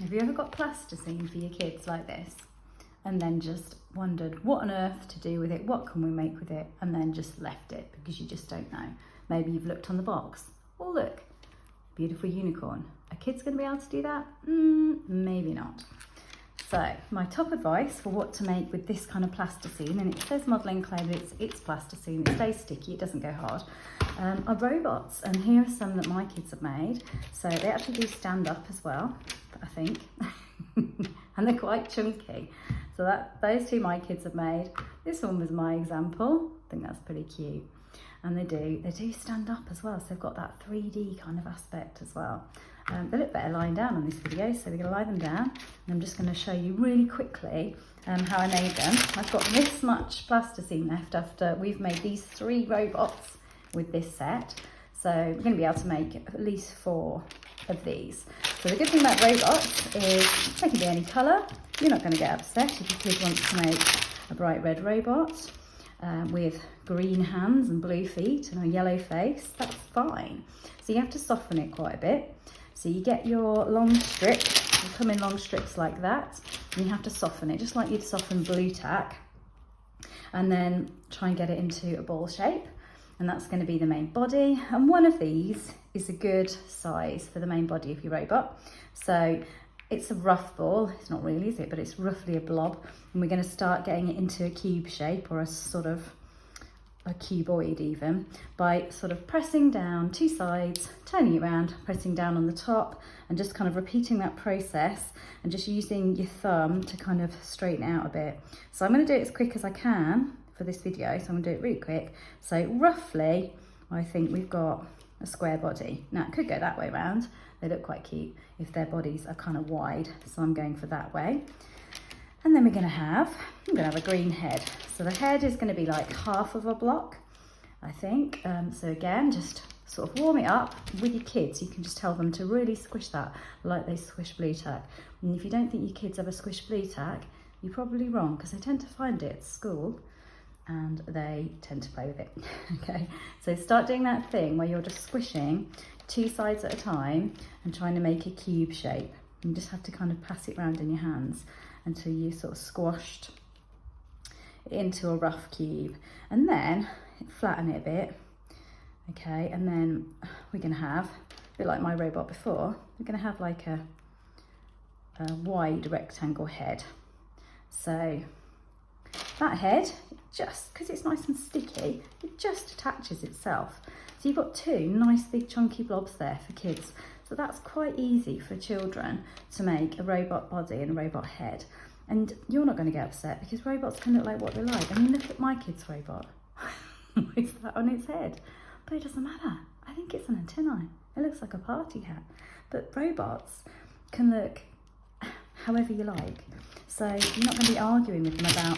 Have you ever got plasticine for your kids like this and then just wondered what on earth to do with it, what can we make with it, and then just left it because you just don't know? Maybe you've looked on the box. Oh look, beautiful unicorn. Are kids going to be able to do that? Maybe not. So my top advice for what to make with this kind of plasticine, and it says modelling clay that it's plasticine, it stays sticky, it doesn't go hard, are robots. And here are some that my kids have made. So they actually do stand up as well, I think, and they're quite chunky. So those two my kids have made. This one was my example. I think that's pretty cute. And they do stand up as well, so they've got that 3D kind of aspect as well. They look better lying down on this video, so we're going to lie them down, and I'm just going to show you really quickly how I made them. I've got this much plasticine left after we've made these 3 robots with this set, so we're going to be able to make at least 4 of these. So the good thing about robots is they can be any colour. You're not going to get upset if your kid wants to make a bright red robot with green hands and blue feet and a yellow face. That's fine. So you have to soften it quite a bit. So you get your long strip, you come in long strips like that, and you have to soften it, just like you'd soften blue tack, and then try and get it into a ball shape, and that's going to be the main body. And one of these is a good size for the main body of your robot. So it's a rough ball, it's not really, is it? But it's roughly a blob, and we're going to start getting it into a cube shape, or a sort of a cuboid even, by sort of pressing down 2 sides, turning it around, pressing down on the top, and just kind of repeating that process, and just using your thumb to kind of straighten it out a bit. So I'm going to do it as quick as I can for this video, so I'm going to do it really quick. So roughly, I think we've got a square body. Now it could go that way around. They look quite cute if their bodies are kind of wide, so I'm going for that way. And then I'm going to have a green head. So the head is going to be like half of a block, I think. So again, just sort of warm it up with your kids. You can just tell them to really squish that like they squish blue tack. And if you don't think your kids ever squish blue tack, you're probably wrong, because they tend to find it at school and they tend to play with it. Okay, so start doing that thing where you're just squishing 2 sides at a time and trying to make a cube shape. You just have to kind of pass it around in your hands until you sort of squashed it into a rough cube, and then flatten it a bit. Okay, and then we're going to have, a bit like my robot before, we're going to have like a wide rectangle head. So that head, just because it's nice and sticky, it just attaches itself. So you've got 2 nice big chunky blobs there for kids. So that's quite easy for children to make a robot body and a robot head. And you're not going to get upset, because robots can look like what they like. I mean, look at my kid's robot. Is that on its head? But it doesn't matter. I think it's an antennae. It looks like a party hat. But robots can look however you like. So you're not going to be arguing with them about,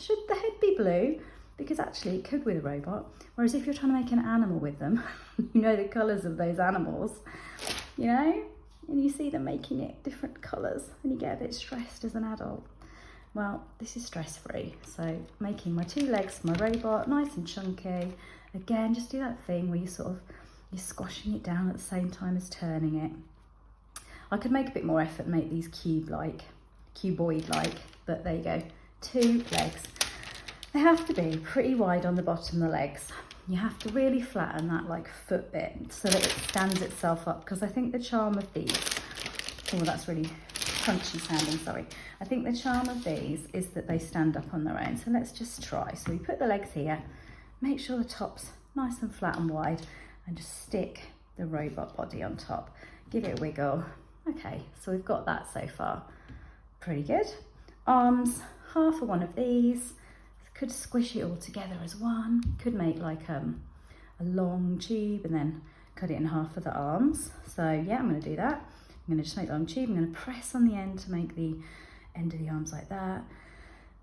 should the head be blue? Because actually it could with a robot. Whereas if you're trying to make an animal with them, you know the colours of those animals, you know, and you see them making it different colours, and you get a bit stressed as an adult. Well, this is stress-free. So making my 2 legs, my robot, nice and chunky. Again, just do that thing where you're squashing it down at the same time as turning it. I could make a bit more effort and make these cuboid-like, but there you go, 2 legs. They have to be pretty wide on the bottom of the legs. You have to really flatten that like foot bit so that it stands itself up, because I think the charm of these, oh, that's really crunchy sounding, sorry. I think the charm of these is that they stand up on their own. So let's just try. So we put the legs here, make sure the top's nice and flat and wide, and just stick the robot body on top. Give it a wiggle. Okay, so we've got that so far. Pretty good. Arms, half of one of these. Could squish it all together as one. Could make like a long tube and then cut it in half for the arms. So yeah, I'm going to do that. I'm going to just make the long tube. I'm going to press on the end to make the end of the arms like that.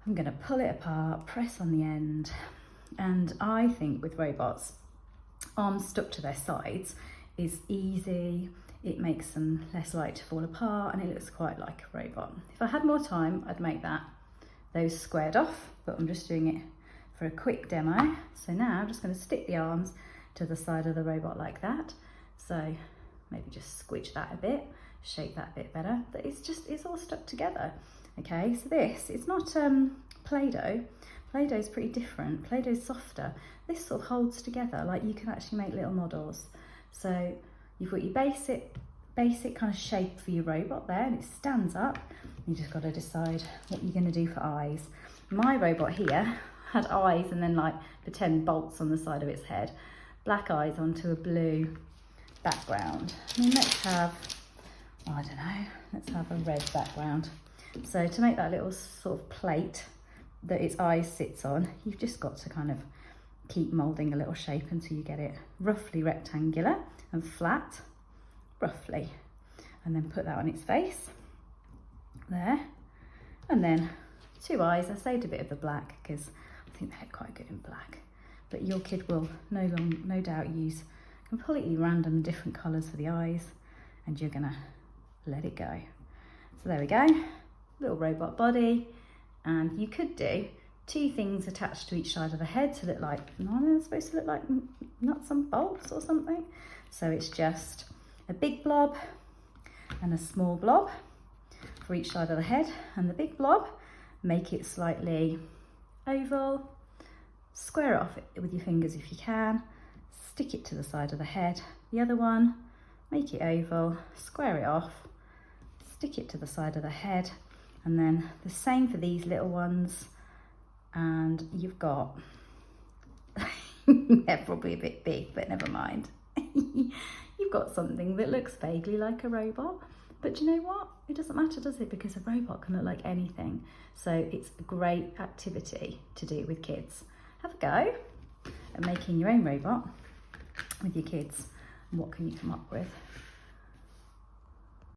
I'm going to pull it apart, press on the end. And I think with robots, arms stuck to their sides is easy. It makes them less likely to fall apart, and it looks quite like a robot. If I had more time, I'd make those squared off, but I'm just doing it for a quick demo. So now I'm just going to stick the arms to the side of the robot like that. So maybe just squidge that a bit, shape that bit better. But it's all stuck together. Okay, so this, it's not Play-Doh. Play-Doh's pretty different. Play-Doh's softer. This sort of holds together, like you can actually make little models. So you've got your basic kind of shape for your robot there, and it stands up. You just got to decide what you're going to do for eyes. My robot here had eyes and then like pretend bolts on the side of its head. Black eyes onto a blue background. I mean, let's have, I don't know, let's have a red background. So to make that little sort of plate that its eyes sits on, you've just got to kind of keep moulding a little shape until you get it roughly rectangular and flat, roughly. And then put that on its face, there. And then 2 eyes. I saved a bit of the black because I think they look quite good in black. But your kid will no doubt use completely random different colours for the eyes, and you're gonna let it go. So there we go, little robot body. And you could do 2 things attached to each side of the head to look like, no, they're supposed to look like nuts and bolts or something. So it's just a big blob and a small blob for each side of the head. And the big blob, make it slightly oval, square it off with your fingers if you can, stick it to the side of the head. The other one, make it oval, square it off, stick it to the side of the head. And then the same for these little ones. And you've got, they're probably a bit big, but never mind. You've got something that looks vaguely like a robot. But do you know what? It doesn't matter, does it? Because a robot can look like anything. So it's a great activity to do with kids. Have a go at making your own robot with your kids. And what can you come up with?